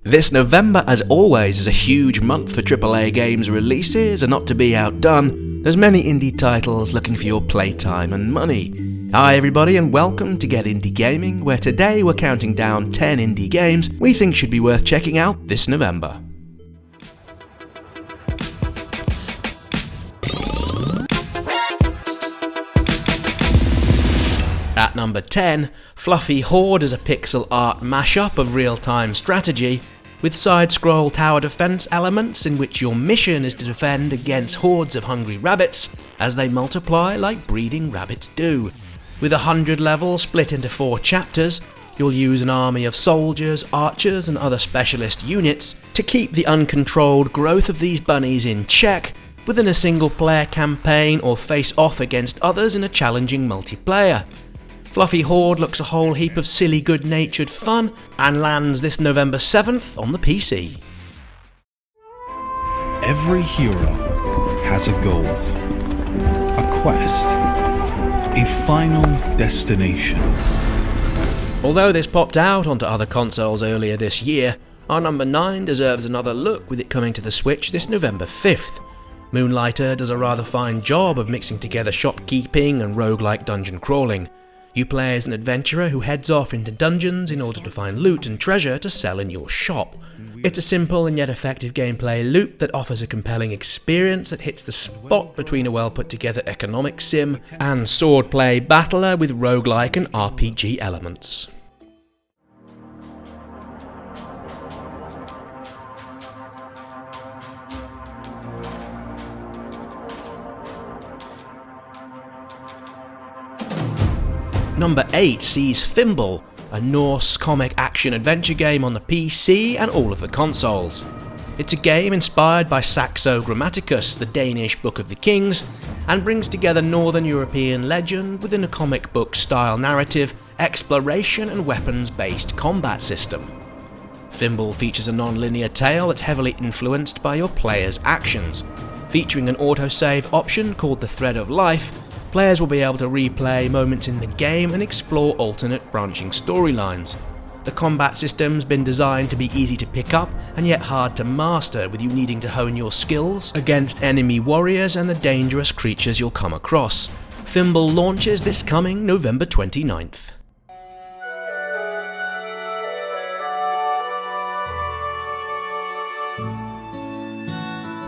This November, as always, is a huge month for AAA games releases, and not to be outdone, there's many indie titles looking for your playtime and money. Hi everybody and welcome to Get Indie Gaming, where today we're counting down 10 indie games we think should be worth checking out this November. At number 10, Fluffy Hoard is a pixel art mashup of real-time strategy, with side-scroll tower defense elements in which your mission is to defend against hordes of hungry rabbits as they multiply like breeding rabbits do. With 100 levels split into 4 chapters, you'll use an army of soldiers, archers and other specialist units to keep the uncontrolled growth of these bunnies in check within a single-player campaign or face off against others in a challenging multiplayer. Fluffy Hoard looks a whole heap of silly good-natured fun and lands this November 7th on the PC. Every hero has a goal, a quest, a final destination. Although this popped out onto other consoles earlier this year, our number 9 deserves another look with it coming to the Switch this November 5th. Moonlighter does a rather fine job of mixing together shopkeeping and roguelike dungeon crawling. You play as an adventurer who heads off into dungeons in order to find loot and treasure to sell in your shop. It's a simple and yet effective gameplay loop that offers a compelling experience that hits the spot between a well put together economic sim and swordplay battler with roguelike and RPG elements. Number 8 sees Fimble, a Norse comic action-adventure game on the PC and all of the consoles. It's a game inspired by Saxo Grammaticus, the Danish Book of the Kings, and brings together Northern European legend within a comic book-style narrative, exploration and weapons-based combat system. Fimble features a non-linear tale that's heavily influenced by your player's actions. Featuring an autosave option called the Thread of Life, players will be able to replay moments in the game and explore alternate branching storylines. The combat system's been designed to be easy to pick up and yet hard to master, with you needing to hone your skills against enemy warriors and the dangerous creatures you'll come across. Fimble launches this coming November 29th.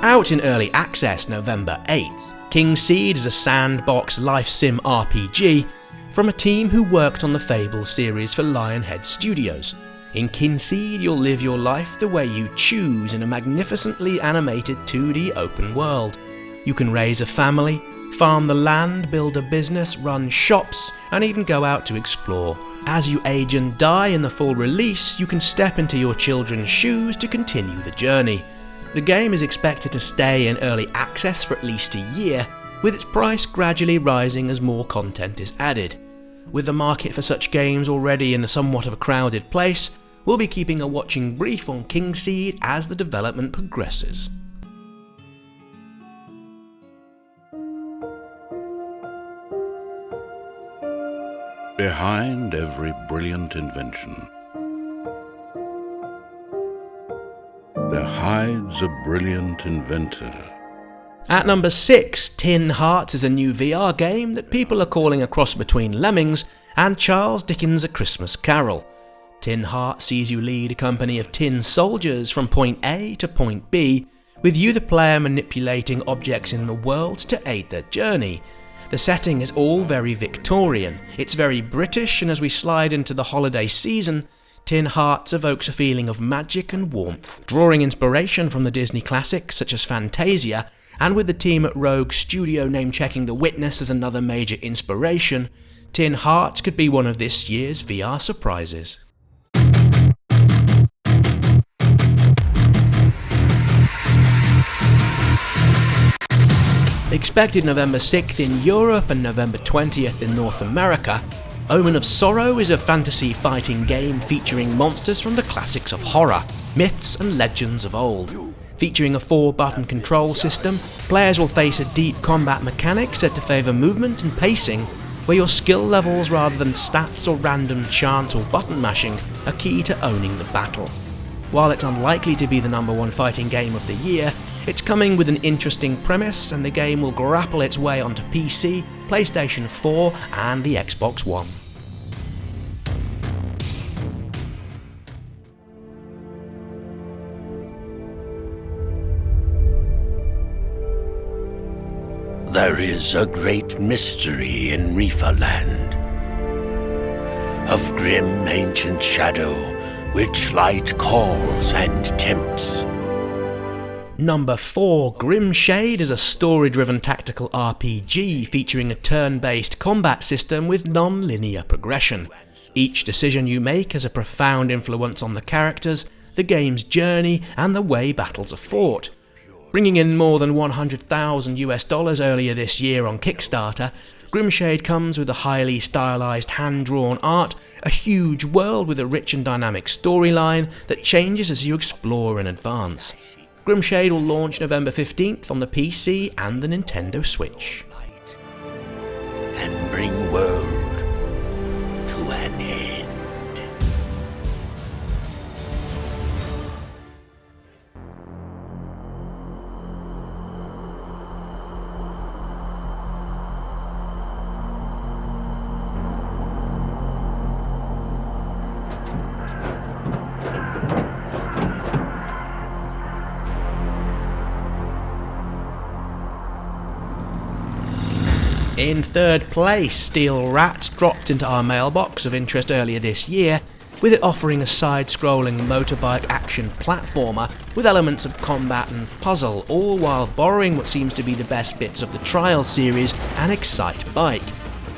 Out in early access November 8th, King's Seed is a sandbox life sim RPG from a team who worked on the Fable series for Lionhead Studios. In King's Seed, you'll live your life the way you choose in a magnificently animated 2D open world. You can raise a family, farm the land, build a business, run shops, and even go out to explore. As you age and die in the full release, you can step into your children's shoes to continue the journey. The game is expected to stay in early access for at least a year, with its price gradually rising as more content is added. With the market for such games already in somewhat of a crowded place, we'll be keeping a watching brief on King's Seed as the development progresses. Behind every brilliant invention, there hides a brilliant inventor. At number 6, Tin Hearts is a new VR game that people are calling a cross between Lemmings and Charles Dickens' A Christmas Carol. Tin Hearts sees you lead a company of tin soldiers from point A to point B, with you the player manipulating objects in the world to aid their journey. The setting is all very Victorian, it's very British, and as we slide into the holiday season, Tin Hearts evokes a feeling of magic and warmth, drawing inspiration from the Disney classics such as Fantasia, and with the team at Rogue Studio name-checking The Witness as another major inspiration, Tin Hearts could be one of this year's VR surprises. Expected November 6th in Europe and November 20th in North America, Omen of Sorrow is a fantasy fighting game featuring monsters from the classics of horror, myths and legends of old. Featuring a 4-button control system, players will face a deep combat mechanic set to favour movement and pacing, where your skill levels rather than stats or random chance or button mashing are key to owning the battle. While it's unlikely to be the #1 fighting game of the year, it's coming with an interesting premise, and the game will grapple its way onto PC, PlayStation 4 and the Xbox One. There is a great mystery in Reeferland, of grim ancient shadow which light calls and tempts. Number 4, Grimshade is a story-driven tactical RPG featuring a turn-based combat system with non-linear progression. Each decision you make has a profound influence on the characters, the game's journey, and the way battles are fought. Bringing in more than $100,000 earlier this year on Kickstarter, Grimshade comes with a highly stylized hand-drawn art, a huge world with a rich and dynamic storyline that changes as you explore and advance. Grimshade will launch November 15th on the PC and the Nintendo Switch. And bring world to an end. In third place, Steel Rats dropped into our mailbox of interest earlier this year, with it offering a side-scrolling motorbike action platformer with elements of combat and puzzle, all while borrowing what seems to be the best bits of the Trial series and Excite bike.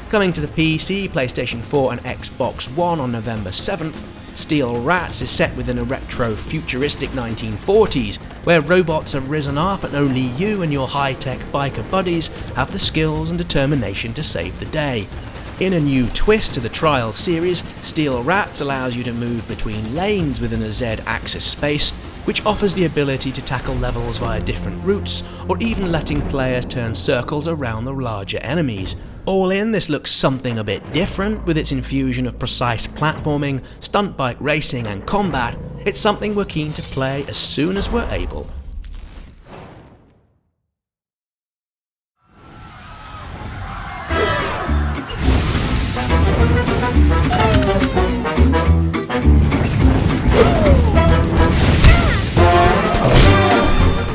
Coming to the PC, PlayStation 4 and Xbox One on November 7th, Steel Rats is set within a retro-futuristic 1940s, where robots have risen up and only you and your high-tech biker buddies have the skills and determination to save the day. In a new twist to the Trial series, Steel Rats allows you to move between lanes within a Z-axis space, which offers the ability to tackle levels via different routes, or even letting players turn circles around the larger enemies. All in, this looks something a bit different, with its infusion of precise platforming, stunt bike racing and combat. It's something we're keen to play as soon as we're able.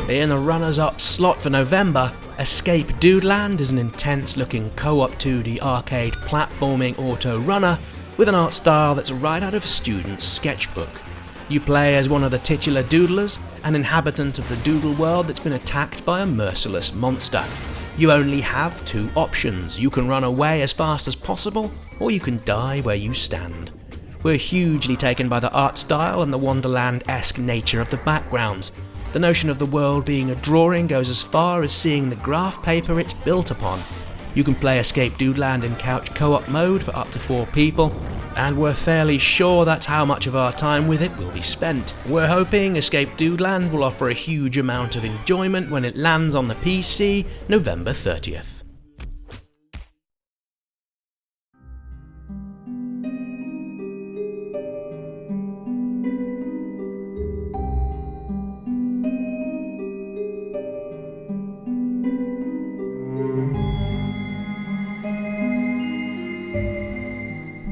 In the runners-up slot for November, Escape Dudeland is an intense-looking co-op 2D arcade platforming auto-runner with an art style that's right out of a student's sketchbook. You play as one of the titular doodlers, an inhabitant of the doodle world that's been attacked by a merciless monster. You only have two options. You can run away as fast as possible, or you can die where you stand. We're hugely taken by the art style and the Wonderland-esque nature of the backgrounds. The notion of the world being a drawing goes as far as seeing the graph paper it's built upon. You can play Escape Dudeland in couch co-op mode for up to 4 people, and we're fairly sure that's how much of our time with it will be spent. We're hoping Escape Dudeland will offer a huge amount of enjoyment when it lands on the PC November 30th.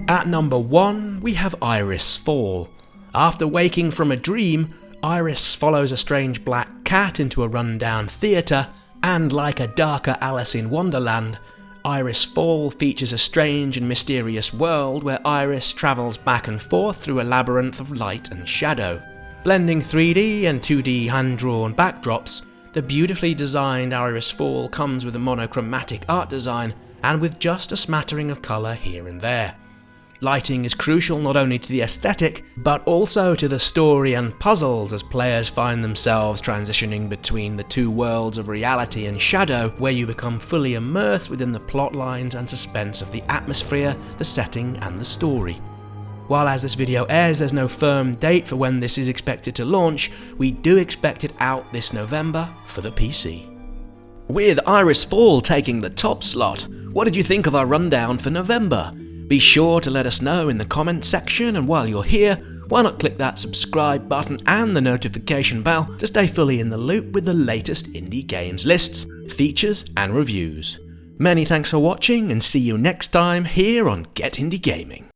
At number 1, we have Iris Fall. After waking from a dream, Iris follows a strange black cat into a rundown theatre, and like a darker Alice in Wonderland, Iris Fall features a strange and mysterious world where Iris travels back and forth through a labyrinth of light and shadow. Blending 3D and 2D hand-drawn backdrops, the beautifully designed Iris Fall comes with a monochromatic art design and with just a smattering of colour here and there. Lighting is crucial not only to the aesthetic, but also to the story and puzzles as players find themselves transitioning between the two worlds of reality and shadow, where you become fully immersed within the plot lines and suspense of the atmosphere, the setting and the story. While as this video airs there's no firm date for when this is expected to launch, we do expect it out this November for the PC. With Iris Fall taking the top slot, what did you think of our rundown for November? Be sure to let us know in the comments section, and while you're here, why not click that subscribe button and the notification bell to stay fully in the loop with the latest indie games lists, features and reviews. Many thanks for watching, and see you next time here on Get Indie Gaming.